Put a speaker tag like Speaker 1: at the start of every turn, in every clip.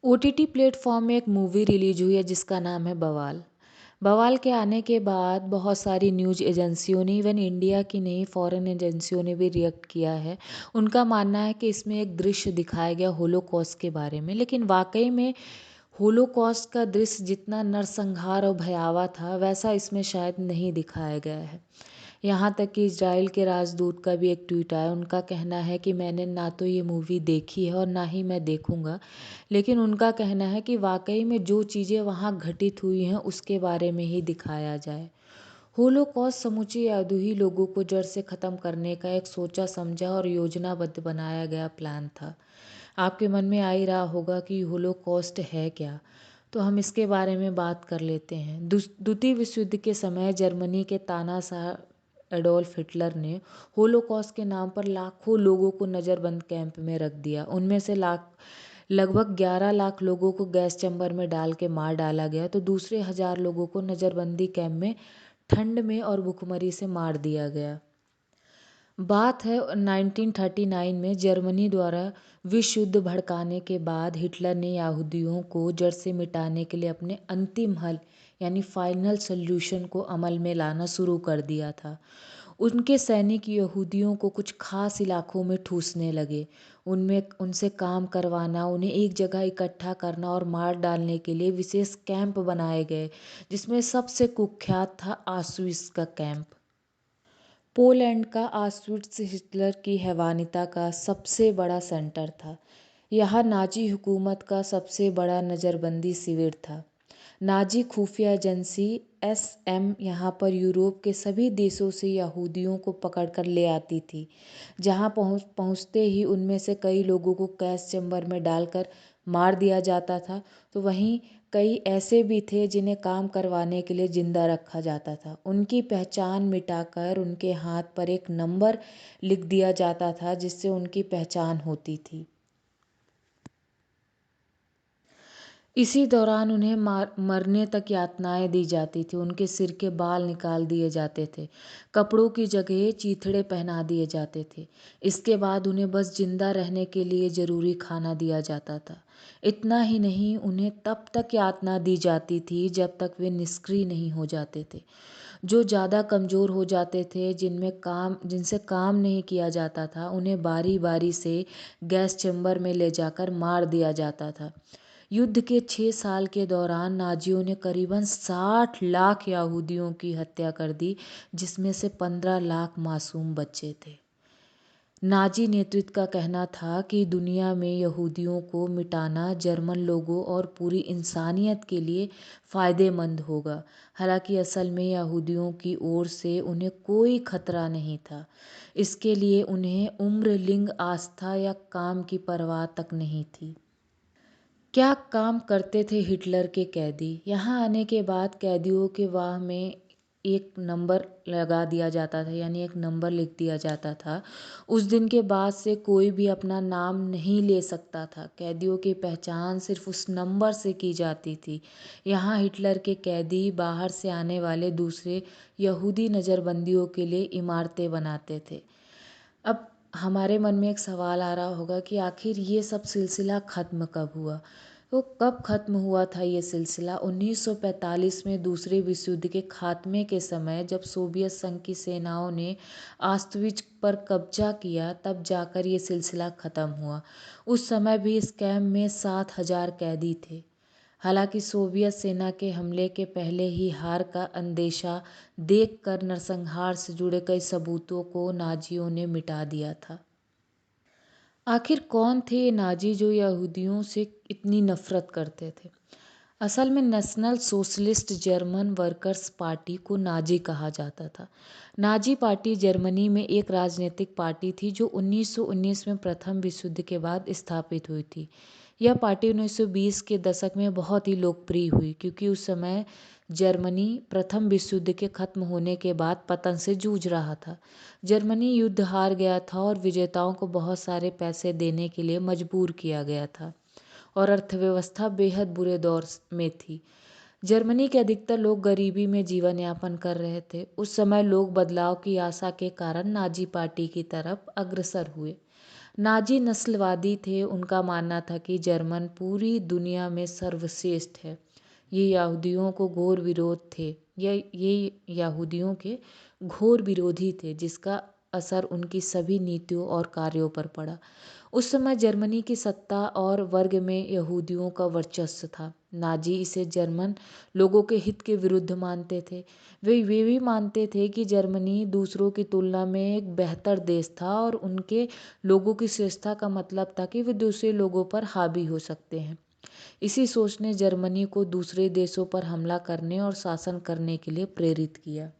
Speaker 1: OTT platform में एक movie release हुई है जिसका नाम है बवाल। बवाल के आने के बाद बहुत सारी न्यूज़ एजेंसियों ने, इवन इंडिया की नहीं फ़ॉरेन एजेंसियों ने भी रिएक्ट किया है। उनका मानना है कि इसमें एक दृश्य दिखाया गया होलोकॉस्ट के बारे में, लेकिन वाक़ई में होलोकॉस्ट का दृश्य जितना नरसंहार और भयावह था, वैसा इसमें शायद नहीं दिखाया गया है। यहाँ तक कि इज़राइल के राजदूत का भी एक ट्वीट आया। उनका कहना है कि मैंने ना तो ये मूवी देखी है और ना ही मैं देखूँगा। लेकिन उनका कहना है कि वाक़ई में जो चीज़ें वहाँ घटित हुई हैं उसके बारे में ही दिखाया जाए। होलोकॉस्ट समूचे यहूदी लोगों को जड़ से ख़त्म करने का एक सोचा समझा और योजनाबद्ध बनाया गया प्लान था। आपके मन में आ ही रहा होगा कि होलोकॉस्ट है क्या? तो हम इसके बारे में बात कर लेते हैं। द्वितीय विश्व युद्ध के समय जर्मनी के तानाशाह एडोल्फ हिटलर ने होलोकॉस्ट के नाम पर लाखों लोगों को नज़रबंद कैंप में रख दिया। उनमें से लगभग 11 लाख लोगों को गैस चैम्बर में डाल के मार डाला गया, तो दूसरे 1000 लोगों को नज़रबंदी कैंप में ठंड में और भुखमरी से मार दिया गया। बात है 1939 में जर्मनी द्वारा विश्व युद्ध भड़काने के बाद हिटलर ने यहूदियों को जड़ से मिटाने के लिए अपने अंतिम हल यानी फाइनल सॉल्यूशन को अमल में लाना शुरू कर दिया था। उनके सैनिक यहूदियों को कुछ खास इलाकों में ठूंसने लगे। उनमें उनसे काम करवाना, उन्हें एक जगह इकट्ठा करना और मार डालने के लिए विशेष कैंप बनाए गए, जिसमें सबसे कुख्यात था ऑश्विट्ज़ का कैंप। पोलैंड का ऑश्विट्ज़ हिटलर की हैवानियत का सबसे बड़ा सेंटर था। यहाँ नाजी हुकूमत का सबसे बड़ा नज़रबंदी शिविर था। नाजी खुफिया एजेंसी एसएम यहाँ पर यूरोप के सभी देशों से यहूदियों को पकड़कर ले आती थी। जहाँ पहुँचते ही उनमें से कई लोगों को गैस चैम्बर में डालकर मार दिया जाता था, तो वहीं कई ऐसे भी थे जिन्हें काम करवाने के लिए जिंदा रखा जाता था। उनकी पहचान मिटाकर उनके हाथ पर एक नंबर लिख दिया जाता था जिससे उनकी पहचान होती थी। इसी दौरान उन्हें मरने तक यातनाएं दी जाती थी। उनके सिर के बाल निकाल दिए जाते थे, कपड़ों की जगह चीथड़े पहना दिए जाते थे। इसके बाद उन्हें बस जिंदा रहने के लिए ज़रूरी खाना दिया जाता था। इतना ही नहीं, उन्हें तब तक यातना दी जाती थी जब तक वे निष्क्रिय नहीं हो जाते थे। जो ज़्यादा कमज़ोर हो जाते थे, जिनसे काम नहीं किया जाता था, उन्हें बारी बारी से गैस चैम्बर में ले जाकर मार दिया जाता था। युद्ध के 6 साल के दौरान नाजियों ने करीबन 60 लाख यहूदियों की हत्या कर दी, जिसमें से 15 लाख मासूम बच्चे थे। नाजी नेतृत्व का कहना था कि दुनिया में यहूदियों को मिटाना जर्मन लोगों और पूरी इंसानियत के लिए फ़ायदेमंद होगा। हालांकि असल में यहूदियों की ओर से उन्हें कोई खतरा नहीं था। इसके लिए उन्हें उम्र, लिंग, आस्था या काम की परवाह तक नहीं थी। क्या काम करते थे हिटलर के कैदी? यहाँ आने के बाद कैदियों के वाह में एक नंबर लगा दिया जाता था, यानी एक नंबर लिख दिया जाता था। उस दिन के बाद से कोई भी अपना नाम नहीं ले सकता था। कैदियों की पहचान सिर्फ उस नंबर से की जाती थी। यहाँ हिटलर के कैदी बाहर से आने वाले दूसरे यहूदी नज़रबंदियों के लिए इमारतें बनाते थे। अब हमारे मन में एक सवाल आ रहा होगा कि आखिर ये सब सिलसिला ख़त्म कब हुआ? तो कब ख़त्म हुआ था ये सिलसिला? 1945 में दूसरे विश्व युद्ध के खात्मे के समय जब सोवियत संघ की सेनाओं ने ऑस्ट्रिच पर कब्जा किया, तब जाकर ये सिलसिला ख़त्म हुआ। उस समय भी इस कैंप में 7,000 कैदी थे। हालांकि सोवियत सेना के हमले के पहले ही हार का अंदेशा देखकर नरसंहार से जुड़े कई सबूतों को नाजियों ने मिटा दिया था। आखिर कौन थे ये नाजी जो यहूदियों से इतनी नफरत करते थे? असल में national socialist German workers party को नाजी कहा जाता था। नाजी पार्टी जर्मनी में एक राजनीतिक पार्टी थी जो 1919 में प्रथम विश्व युद्ध के बाद स्थापित हुई थी। यह पार्टी 1920 के दशक में बहुत ही लोकप्रिय हुई, क्योंकि उस समय जर्मनी प्रथम विश्व युद्ध के खत्म होने के बाद पतन से जूझ रहा था। जर्मनी युद्ध हार गया था और विजेताओं को बहुत सारे पैसे देने के लिए मजबूर किया गया था और अर्थव्यवस्था बेहद बुरे दौर में थी। जर्मनी के अधिकतर लोग गरीबी में जीवन यापन कर रहे थे। उस समय लोग बदलाव की आशा के कारण नाजी पार्टी की तरफ अग्रसर हुए। नाजी नस्लवादी थे। उनका मानना था कि जर्मन पूरी दुनिया में सर्वश्रेष्ठ है। ये यहूदियों को घोर विरोध थे। ये यहूदियों के घोर विरोधी थे, जिसका असर उनकी सभी नीतियों और कार्यों पर पड़ा। उस समय जर्मनी की सत्ता और वर्ग में यहूदियों का वर्चस्व था। नाजी इसे जर्मन लोगों के हित के विरुद्ध मानते थे। वे भी मानते थे कि जर्मनी दूसरों की तुलना में एक बेहतर देश था और उनके लोगों की श्रेष्ठता का मतलब था कि वे दूसरे लोगों पर हावी हो सकते हैं। इसी सोच ने जर्मनी को दूसरे देशों पर हमला करने और शासन करने के लिए प्रेरित किया।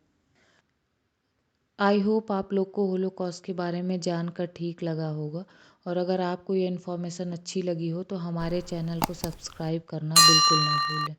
Speaker 1: आई होप आप लोग को होलोकॉस्ट के बारे में जानकर ठीक लगा होगा, और अगर आपको ये इन्फॉर्मेशन अच्छी लगी हो तो हमारे चैनल को सब्सक्राइब करना बिल्कुल ना भूलें।